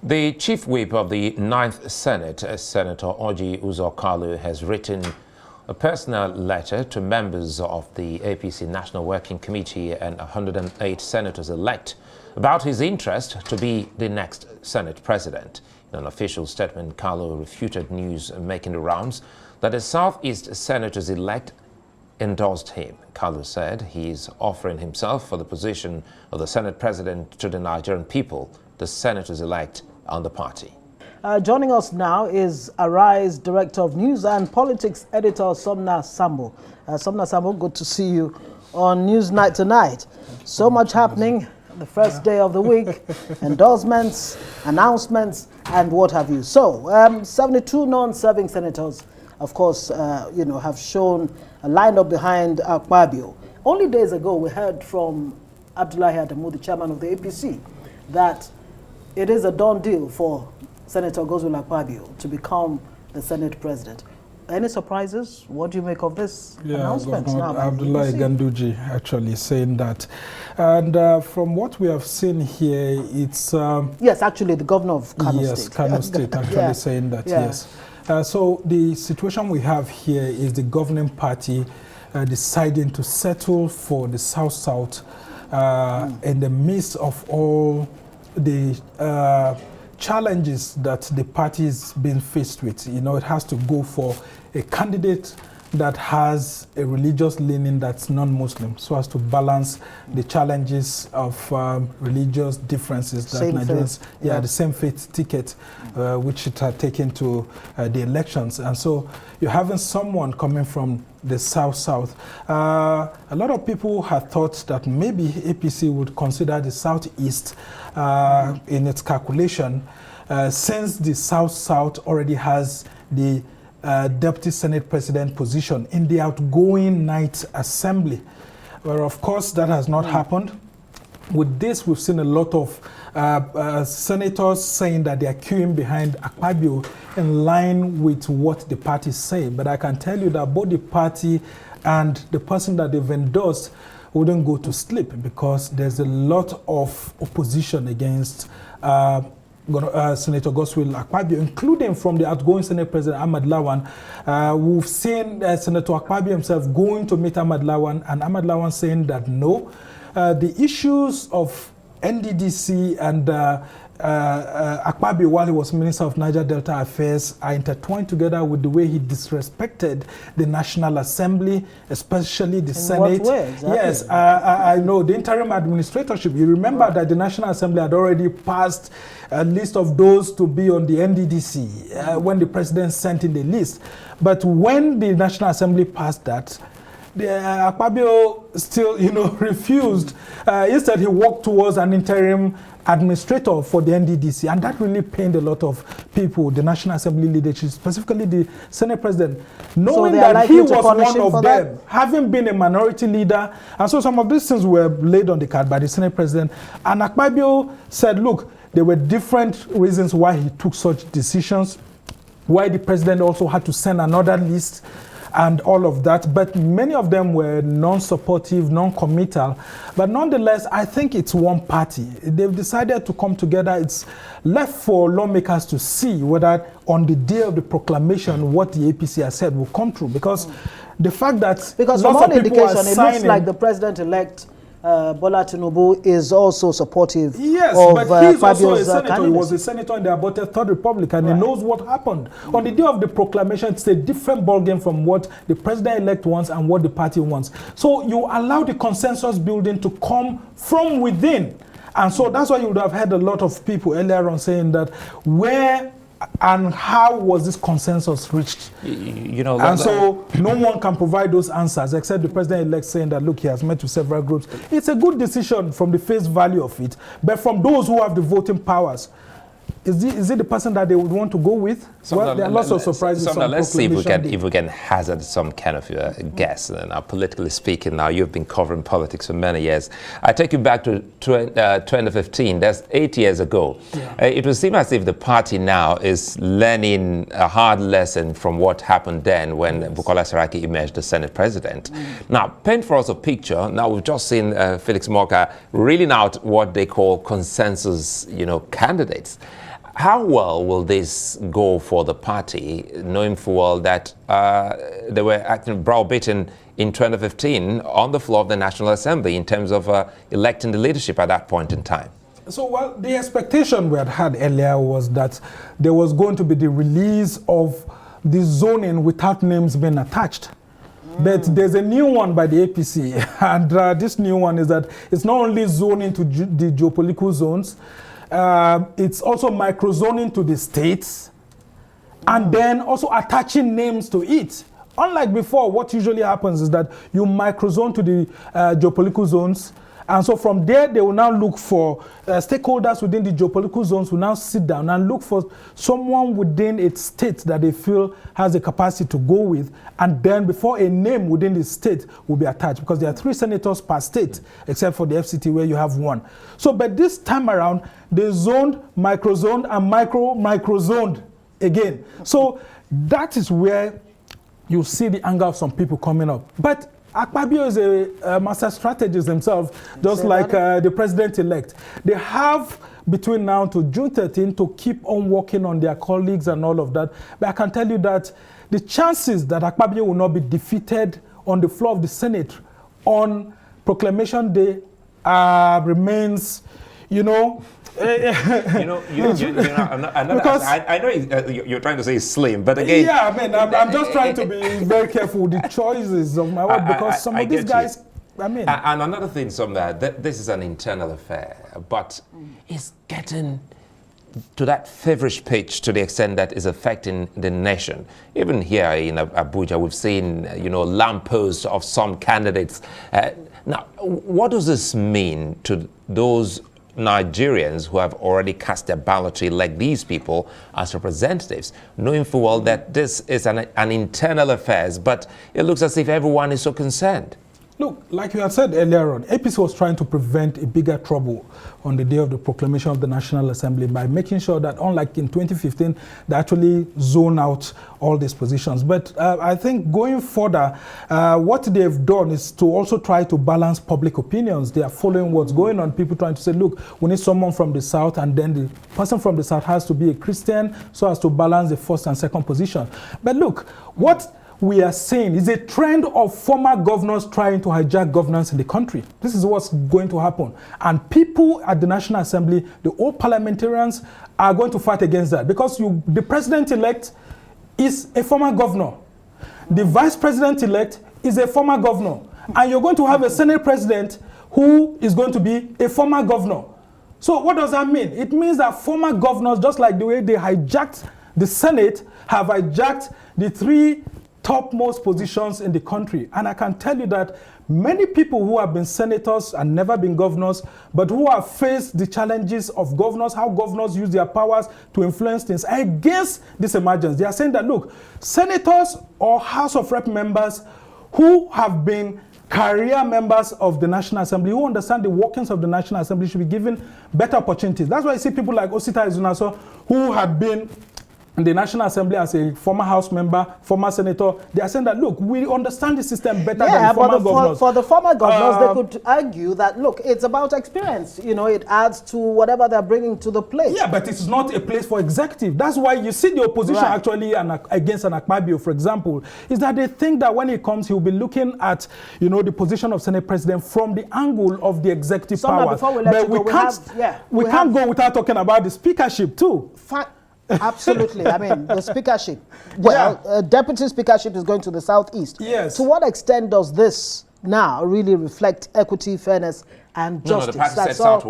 The chief whip of the 9th Senate, Senator Orji Uzor Kalu, has written a personal letter to members of the APC National Working Committee and 108 senators-elect about his interest to be the next Senate president. In an official statement, Kalu refuted news making the rounds that the Southeast senators-elect endorsed him. Kalu said he is offering himself for the position of the Senate president to the Nigerian people, the senators-elect and the party. Joining us now is Arise Director of News and Politics Editor Sumner Sambo. Sumner Sambo, good to see you on Newsnight tonight. So much happening the first day of the week, endorsements, announcements, and what have you. So, 72 non-serving senators, of course, have shown a lineup behind Akpabio. Only days ago, we heard from Abdullahi Adamu, the chairman of the APC, that it is a done deal for Senator Godswill Akpabio to become the Senate president. Any surprises? What do you make of this announcement? Abdullahi Ganduji actually saying that. And from what we have seen here, it's... yes, actually, the governor of Kano State. Yes, Kano State actually saying that, yes. So the situation we have here is the governing party deciding to settle for the South-South in the midst of all the challenges that the party is being faced with. You know, it has to go for a candidate that has a religious leaning that's non-Muslim, so as to balance the challenges of religious differences that Nigerians, the same faith ticket, which it had taken to the elections. And so you're having someone coming from the South-South. A lot of people had thought that maybe APC would consider the Southeast in its calculation, since the South-South already has the Deputy Senate President position in the outgoing night assembly. Well, of course, that has not happened. With this, we've seen a lot of senators saying that they are queuing behind Akpabio in line with what the party say. But I can tell you that both the party and the person that they've endorsed wouldn't go to sleep, because there's a lot of opposition against Senator Godswill Akpabio, including from the outgoing Senate President Ahmad Lawan. We've seen Senator Akpabio himself going to meet Ahmad Lawan, and Ahmad Lawan saying that no, the issues of NDDC and Akpabio, while he was Minister of Niger Delta Affairs, are intertwined together with the way he disrespected the National Assembly, especially the Senate. What way, exactly? Yes, I know the interim administratorship. You remember that the National Assembly had already passed a list of those to be on the NDDC when the president sent in the list. But when the National Assembly passed that, Akpabio still, refused. Instead, he walked towards an interim administrator for the NDDC, and that really pained a lot of people, the National Assembly leadership, specifically the Senate President, knowing that he was one of them, having been a minority leader. And so some of these things were laid on the card by the Senate President. And Akpabio said, look, there were different reasons why he took such decisions, why the president also had to send another list and all of that, but many of them were non-supportive, non-committal. But nonetheless, I think it's one party. They've decided to come together. It's left for lawmakers to see whether on the day of the proclamation what the APC has said will come true. Because the fact that from all indication, it looks like the president-elect Bola Tinubu is also supportive of but he's also a senator. Candidacy. He was a senator in the aborted Third Republic, and he knows what happened. On the day of the proclamation, it's a different ballgame from what the president-elect wants and what the party wants. So you allow the consensus building to come from within. And so that's why you would have heard a lot of people earlier on saying that where and how was this consensus reached? And so no one can provide those answers except the president-elect saying that, look, he has met with several groups. It's a good decision from the face value of it, but from those who have the voting powers, is it the person that they would want to go with? Well, there are lots of surprises. Let's see if we can hazard some kind of guess. Now, politically speaking, now you've been covering politics for many years. I take you back to 2015. That's 8 years ago. It would seem as if the party now is learning a hard lesson from what happened then when Bukola Saraki emerged as Senate President. Now, paint for us a picture. Now, we've just seen Felix Morka reeling out what they call consensus, candidates. How well will this go for the party, knowing full well that they were acting browbeaten in 2015 on the floor of the National Assembly in terms of electing the leadership at that point in time? So, well, the expectation we had earlier was that there was going to be the release of the zoning without names being attached. But there's a new one by the APC, and this new one is that it's not only zoning to the geopolitical zones, it's also microzoning to the states, and then also attaching names to it. Unlike before, what usually happens is that you microzone to the geopolitical zones, and so from there, they will now look for stakeholders within the geopolitical zones will now sit down and look for someone within a state that they feel has the capacity to go with. And then before a name within the state will be attached, because there are 3 senators per state, except for the FCT where you have 1. So, but this time around, they zoned, microzoned, and microzoned again. So that is where you see the anger of some people coming up. But Akpabio is a master strategist himself, just like the president-elect. They have between now to June 13 to keep on working on their colleagues and all of that. But I can tell you that the chances that Akpabio will not be defeated on the floor of the Senate on Proclamation Day remains, you know, I know you're trying to say slim, but again, yeah, I mean, I'm just trying to be very careful with the choices of my word, because some of these guys, I mean, and another thing, Sumner, this is an internal affair, but it's getting to that feverish pitch to the extent that is affecting the nation. Even here in Abuja, we've seen, lampposts of some candidates. Now, what does this mean to those Nigerians who have already cast their ballot to elect these people as representatives, knowing full well that this is an internal affair, but it looks as if everyone is so concerned? Look, like you had said earlier on, APC was trying to prevent a bigger trouble on the day of the proclamation of the National Assembly by making sure that, unlike in 2015, they actually zone out all these positions. But I think going further, what they've done is to also try to balance public opinions. They are following what's going on. People trying to say, look, we need someone from the South, and then the person from the South has to be a Christian so as to balance the first and second position. But look, what we are saying is a trend of former governors trying to hijack governance in the country. This is what's going to happen. And people at the National Assembly, the old parliamentarians, are going to fight against that, because the president-elect is a former governor. The vice president-elect is a former governor. And you're going to have a Senate president who is going to be a former governor. So what does that mean? It means that former governors, just like the way they hijacked the Senate, have hijacked the 3 topmost positions in the country. And I can tell you that many people who have been senators and never been governors, but who have faced the challenges of governors, how governors use their powers to influence things, are against this emergence. They are saying that, look, senators or House of Rep members who have been career members of the National Assembly, who understand the workings of the National Assembly, should be given better opportunities. That's why you see people like Osita Ezunaso, who had been in the National Assembly as a former House member, former senator. They are saying that, look, we understand the system better than the former governors. For the former governors, they could argue that, look, it's about experience. It adds to whatever they're bringing to the plate. Yeah, but it's not a place for executive. That's why you see the opposition actually against an Akpabio, for example, is that they think that when he comes, he'll be looking at, the position of Senate President from the angle of the executive powers. But we can't go without talking about the speakership too. Absolutely. I mean, the speakership. Well, deputy speakership is going to the Southeast. Yes. To what extent does this now really reflect equity, fairness, and justice? No, the party sets out,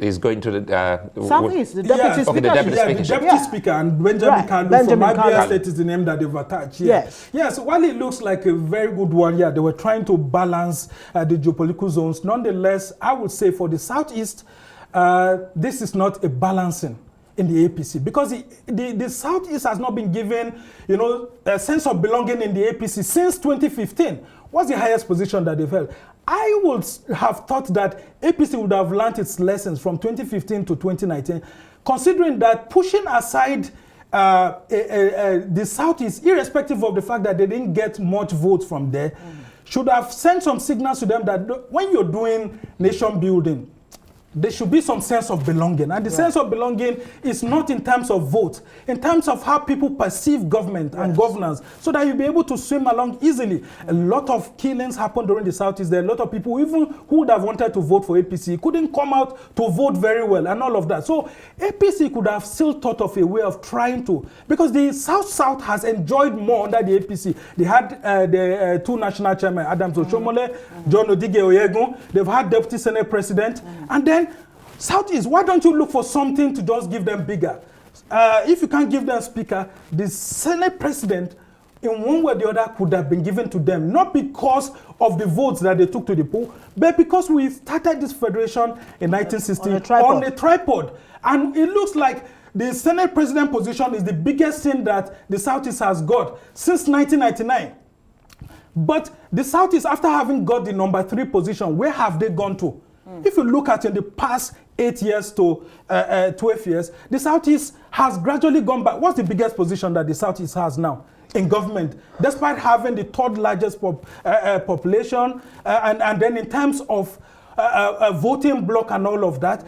is going to the Southeast, the deputy speaker. The deputy speaker, and Benjamin Kalu from Abia State is the name that they've attached. Yes, while it looks like a very good one, they were trying to balance the geopolitical zones. Nonetheless, I would say for the Southeast, this is not a balancing in the APC, because the Southeast has not been given, a sense of belonging in the APC since 2015. What's the highest position that they've held? I would have thought that APC would have learned its lessons from 2015 to 2019, considering that pushing aside the Southeast, irrespective of the fact that they didn't get much votes from there, should have sent some signals to them that when you're doing nation building, there should be some sense of belonging. And the sense of belonging is not in terms of vote, in terms of how people perceive government and governance, so that you'll be able to swim along easily. A lot of killings happened during the Southeast. There are a lot of people, even who would have wanted to vote for APC, couldn't come out to vote very well and all of that. So APC could have still thought of a way of trying to, because the South has enjoyed more under the APC. They had the two national chairmen, Adams Oshomole, John Odige Oyegun. They've had deputy Senate president. And then Southeast, why don't you look for something to just give them bigger? If you can't give them speaker, the Senate president, in one way or the other, could have been given to them, not because of the votes that they took to the poll, but because we started this federation in 1960 on a tripod. And it looks like the Senate president position is the biggest thing that the Southeast has got since 1999. But the Southeast, after having got the number 3 position, where have they gone to? If you look at in the past 8 years to 12 years, the Southeast has gradually gone back. What's the biggest position that the Southeast has now in government, despite having the 3rd largest population, and then in terms of voting bloc and all of that?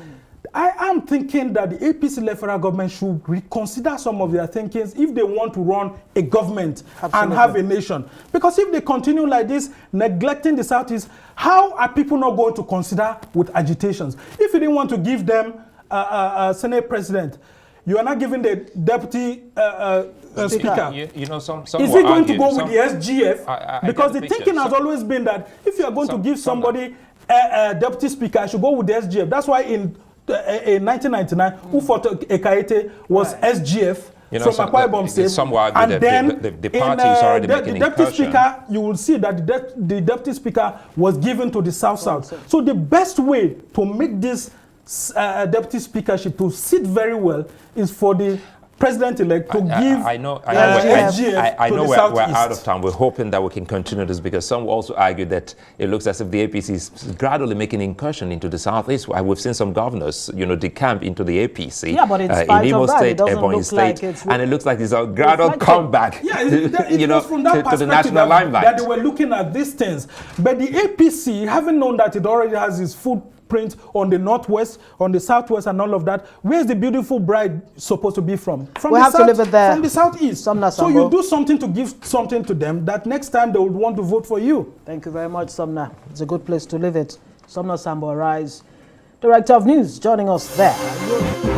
I am thinking that the APC-led federal government should reconsider some of their thinkings if they want to run a government and have a nation. Because if they continue like this, neglecting the Southeast, how are people not going to consider with agitations? If you didn't want to give them a Senate president, you are not giving the deputy speaker. You know, some is he going to go with the SGF? Because the thinking has always been that if you are going to give somebody a deputy speaker, I should go with the SGF. That's why in 1999, who fought Ekaete was SGF. You know, from Akwa Ibom State. Some will argue and that then the party is already making the deputy speaker, you will see that the deputy speaker was given to the South. So the best way to make this deputy speakership to sit very well is for the president-elect to give I know we're out of time. We're hoping that we can continue this, because some will also argue that it looks as if the APC is gradually making incursion into the Southeast. We've seen some governors, you know, decamp into the APC. Yeah, but in spite in Imo of that, State, it doesn't Ebonyi look State, like and it looks like it's a gradual comeback. Yeah, it you know, was from that to the national limelight. that they were looking at these things. But the APC, having known that it already has its footprint on the Northwest, on the Southwest, and all of that, where's the beautiful bride supposed to be from? From the South, from the Southeast. So you do something to give something to them that next time they would want to vote for you. Thank you very much, Sumner. It's a good place to leave it. Sumner Sambo, Arise, Director of News, joining us there.